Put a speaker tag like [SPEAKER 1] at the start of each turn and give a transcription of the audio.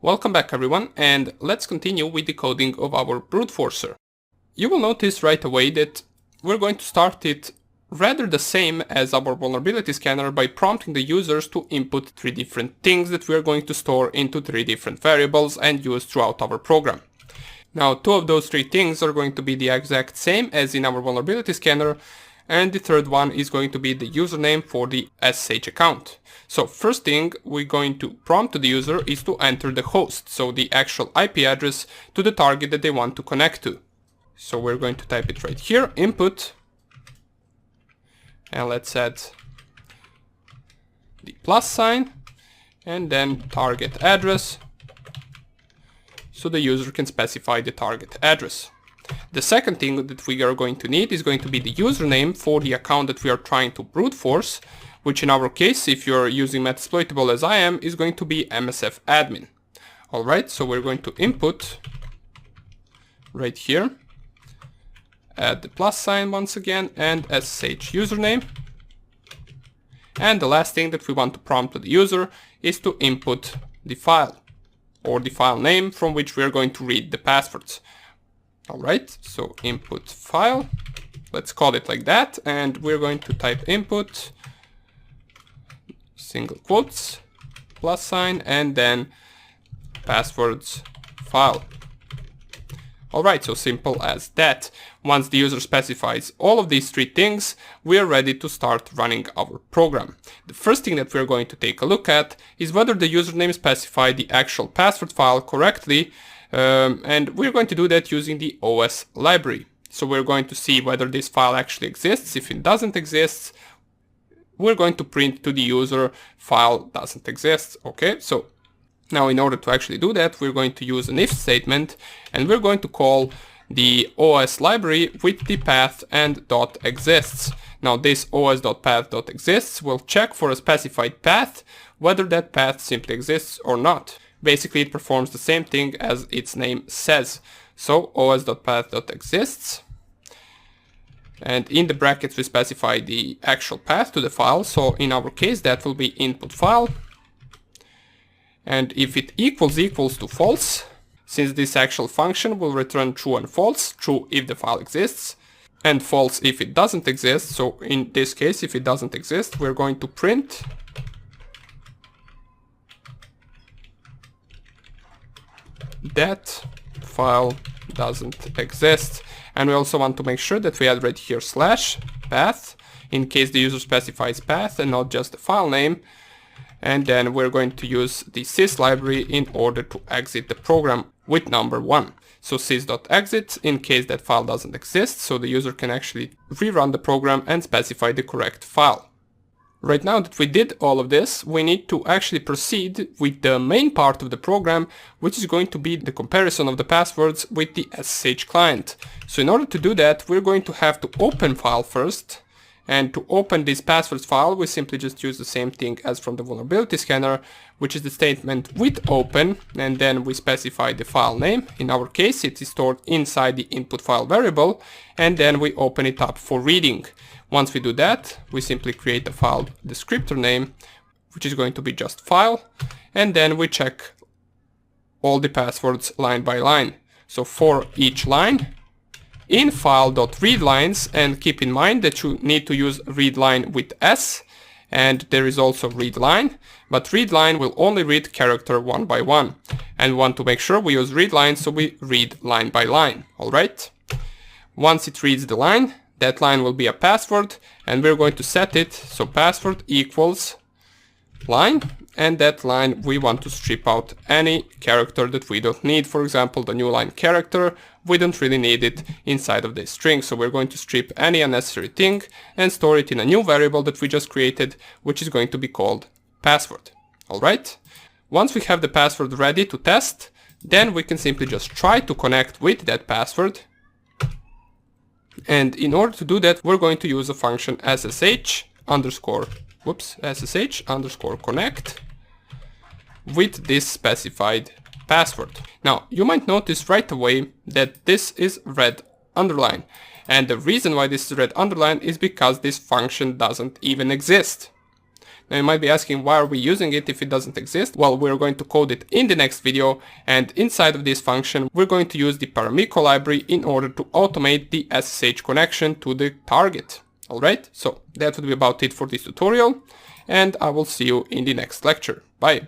[SPEAKER 1] Welcome back everyone, and let's continue with the coding of our brute forcer. You will notice right away that we're going to start it rather the same as our vulnerability scanner by prompting the users to input 3 different things that we are going to store into 3 different variables and use throughout our program. Now 2 of those 3 things are going to be the exact same as in our vulnerability scanner, and the third one is going to be the username for the SSH account. So first thing we're going to prompt to the user is to enter the host, so the actual IP address to the target that they want to connect to. So we're going to type it right here, input, and let's add the plus sign, and then target address, so the user can specify the target address. The second thing that we are going to need is going to be the username for the account that we are trying to brute force, which in our case, if you're using Metasploitable as I am, is going to be MSF admin. Alright, so we're going to input right here, add the plus sign once again, and SSH username. And the last thing that we want to prompt to the user is to input the file, or the file name from which we are going to read the passwords. Alright, so input file, let's call it like that, and we're going to type input, single quotes, plus sign, and then passwords file. Alright, so simple as that. Once the user specifies all of these 3 things, we are ready to start running our program. The first thing that we're going to take a look at is whether the username specified the actual password file correctly, and we're going to do that using the OS library. So we're going to see whether this file actually exists. If it doesn't exist, we're going to print to the user file doesn't exist. Okay, so now in order to actually do that, we're going to use an if statement, and we're going to call the OS library with the path and .exists. Now this os.path.exists will check for a specified path, whether that path simply exists or not. Basically it performs the same thing as its name says. So os.path.exists, and in the brackets we specify the actual path to the file. So in our case that will be input file, and if it equals to false, since this actual function will return true and false, true if the file exists and false if it doesn't exist. So in this case, if it doesn't exist, we're going to print that file doesn't exist. And we also want to make sure that we add right here /path in case the user specifies path and not just the file name. And then we're going to use the sys library in order to exit the program with number 1. So sys.exit in case that file doesn't exist, so the user can actually rerun the program and specify the correct file. Right now that we did all of this, we need to actually proceed with the main part of the program, which is going to be the comparison of the passwords with the SSH client. So in order to do that, we're going to have to open file first. And to open this passwords file, we simply just use the same thing as from the vulnerability scanner, which is the statement with open, and then we specify the file name. In our case, it is stored inside the input file variable, and then we open it up for reading. Once we do that, we simply create a file descriptor name, which is going to be just file, and then we check all the passwords line by line. So for each line, in file.readlines, and keep in mind that you need to use readline with S, and there is also readline, but readline will only read character 1 by 1, and we want to make sure we use readline, so we read line by line. Alright, once it reads the line, that line will be a password, and we're going to set it so password equals line, and that line we want to strip out any character that we don't need. For example, the new line character, we don't really need it inside of this string, so we're going to strip any unnecessary thing and store it in a new variable that we just created, which is going to be called password. Alright, once we have the password ready to test, then we can simply just try to connect with that password. And in order to do that, we're going to use a function ssh underscore connect with this specified password. Now you might notice right away that this is red underline, and the reason why this is red underline is because this function doesn't even exist. Now you might be asking, why are we using it if it doesn't exist? Well, we're going to code it in the next video, and inside of this function we're going to use the paramiko library in order to automate the SSH connection to the target. Alright, so that would be about it for this tutorial, and I will see you in the next lecture. Bye!